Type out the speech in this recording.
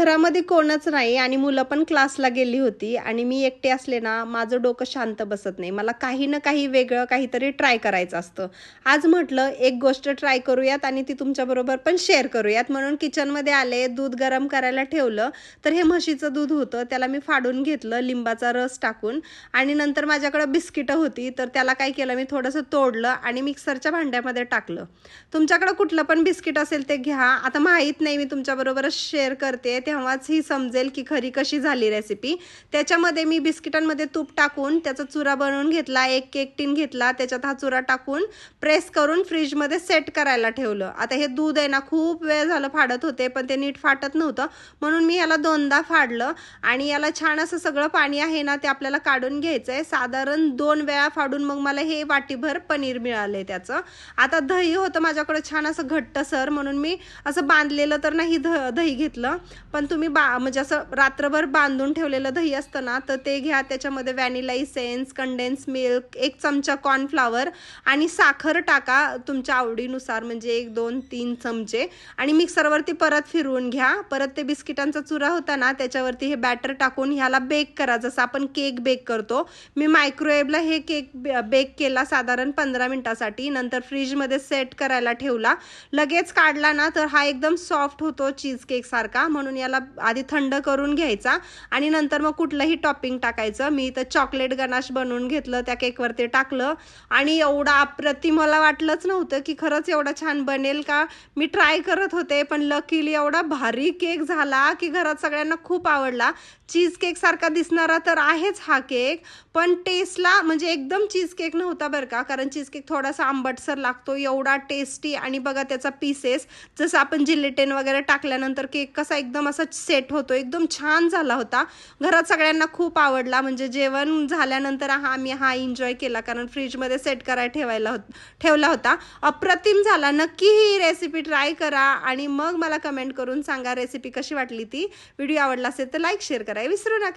घरामध्ये कोणच नाही आणि मुलं पण क्लासला गेली होती आणि मी एकटी असले ना, माझं डोकं शांत बसत नाही. मला काही ना काही वेगळं काहीतरी ट्राय करायचं असतं. आज म्हटलं एक गोष्ट ट्राय करूयात आणि ती तुमच्याबरोबर पण शेअर करूयात. म्हणून किचनमध्ये आले, दूध गरम करायला ठेवलं. तर हे म्हशीचं दूध होतं, त्याला मी फाडून घेतलं लिंबाचा रस टाकून आणि नंतर माझ्याकडे बिस्किटं होती, तर त्याला काय केलं मी थोडंसं तोडलं आणि मिक्सरच्या भांड्यामध्ये टाकलं. तुमच्याकडे कुठलं पण बिस्किट असेल ते घ्या. आता माहीत नाही, मी तुमच्याबरोबरच शेअर करते, तेव्हाच ही समजेल की खरी कशी झाली रेसिपी. त्याच्यामध्ये मी बिस्किटांमध्ये तूप टाकून त्याचा चुरा बनवून घेतला, एक केक टीन घेतला, त्याच्यात हा चुरा टाकून प्रेस करून फ्रीजमध्ये सेट करायला ठेवलं. आता हे दूध आहे ना, खूप वेळ झालं फाडत होते, पण ते नीट फाटत नव्हतं, म्हणून मी याला दोनदा फाडलं आणि याला छान असं सगळं पाणी आहे ना, ते आपल्याला काढून घ्यायचं आहे. साधारण 2 वेळा फाडून मग मला हे वाटीभर पनीर मिळालंय त्याचं. आता दही होतं माझ्याकडे छान असं घट्टसर, म्हणून मी असं बांधलेलं तर नाही दही घेतलं, पण तुम्ही म्हणजे असं रात्रभर बांधून ठेवलेलं दही असतं ना, तर ते घ्या. त्याच्यामध्ये व्हॅनिला इसेन्स, कंडेन्स मिल्क, 1 चमचा कॉर्नफ्लॉवर आणि साखर टाका तुमच्या आवडीनुसार, म्हणजे 1, 2, 3 चमचे, आणि मिक्सरवरती परत फिरवून घ्या. परत ते बिस्किटांचा चुरा होता ना, त्याच्यावरती हे बॅटर टाकून ह्याला बेक करा, जसं आपण केक बेक करतो. मी मायक्रोवेव्हला हे केक बेक केला साधारण 15 मिनिटासाठी. नंतर फ्रीजमध्ये सेट करायला ठेवला. लगेच काढला ना, तर हा एकदम सॉफ्ट होतो चीज केक सारखा, म्हणून याला आधी थंड करून घ्यायचा आणि नंतर मग कुठलंही टॉपिंग टाकायचं. मी तर चॉकलेट गनाश बनवून घेतलं, त्या केकवरती टाकलं आणि एवढा अप्रतिम, मला वाटलंच नव्हतं की खरंच एवढा छान बनेल का. मी ट्राय करत होते, पण लकीली एवढा भारी केक झाला की घरात सगळ्यांना खूप आवडला. चीज केक सारखा दिसणारा तर आहेच हा केक, पण टेस्टला म्हणजे एकदम चीज केक नव्हता बरं का, कारण चीज केक थोडासा आंबटसर लागतो. एवढा टेस्टी, आणि बघा त्याचा पीसेस, जसं आपण जिलेटिन वगैरे टाकल्यानंतर केक कसा एकदम असा सेट होतो, एकदम छान झाला होता. घरात सगळ्यांना खूप आवडला. म्हणजे जेवण झाल्यानंतर आम्ही हा एन्जॉय केला, कारण फ्रीजमध्ये सेट करायला ठेवला होता. अप्रतिम झाला. नक्की ही रेसिपी ट्राय करा आणि मग मला कमेंट करून सांगा रेसिपी कशी वाटली ती. व्हिडिओ आवडला असेल तर लाईक शेअर करायला विसरू नका.